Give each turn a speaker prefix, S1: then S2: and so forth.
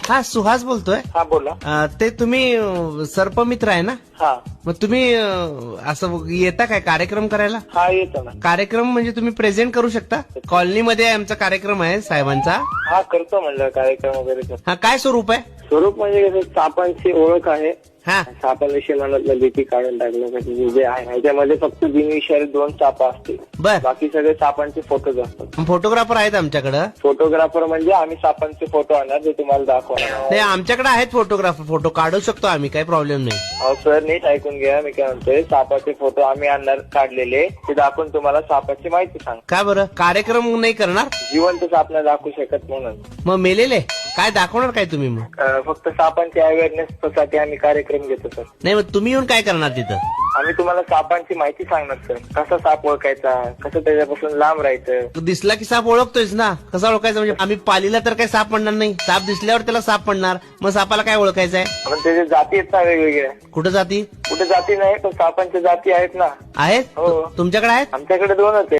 S1: हा सुहास बोलतोय.
S2: हा बोला.
S1: ते तुम्ही सर्पमित्र आहे ना?
S2: हा
S1: मग तुम्ही असं येता काय कार्यक्रम करायला?
S2: हा येतो ना.
S1: कार्यक्रम म्हणजे तुम्ही प्रेझेंट करू शकता. कॉलनीमध्ये आमचा कार्यक्रम आहे साहेबांचा.
S2: हा करतो म्हणलं कार्यक्रम वगैरे करतो.
S1: हा काय स्वरूप आहे?
S2: स्वरूप म्हणजे कसं सापांची ओळख आहे.
S1: हा
S2: सापांविषयी मनातलं भीती काढून टाकण्यासाठी जे आहे ह्याच्यामध्ये फक्त बिनविषारी 2 साप असतील.
S1: बर.
S2: बाकी सगळे सापांचे फोटोज असतात.
S1: फोटोग्राफर आहेत आमच्याकडं.
S2: फोटोग्राफर म्हणजे आम्ही सापांचे फोटो आणणार जे तुम्हाला दाखवणार.
S1: नाही आमच्याकडे आहेत फोटोग्राफर. फोटो काढू शकतो आम्ही, काही प्रॉब्लेम नाही.
S2: अहो सर नीट ऐकून घ्या मी काय म्हणतोय. सापाचे फोटो आम्ही आणणार काढलेले ते दाखवून तुम्हाला सापाची माहिती सांग.
S1: का बरं कार्यक्रम नाही करणार?
S2: जिवंत साप नाही दाखवू शकत म्हणून.
S1: मग मेलेले काय दाखवणार काय तुम्ही? मग
S2: फक्त सापांची अवेअरनेस साठी आम्ही कार्यक्रम घेतो सर.
S1: नाही मग तुम्ही येऊन काय करणार तिथं?
S2: आम्ही तुम्हाला सापांची माहिती सांगणार सर. कसा साप ओळखायचा, कसं त्याच्यापासून लांब राहायचं.
S1: दिसला की साप ओळखतोयच ना. कसा ओळखायचा म्हणजे आम्ही पालीला तर काही साप पडणार नाही. साप दिसल्यावर त्याला साप पडणार. मग सापाला काय ओळखायचं आहे?
S2: पण त्याच्या जाती आहेत ना वेगवेगळ्या.
S1: कुठं जाती?
S2: कुठे जाती नाही पण सापांच्या जाती आहेत ना.
S1: आहेत
S2: हो.
S1: तुमच्याकडे आहेत?
S2: आमच्याकडे 2च आहे.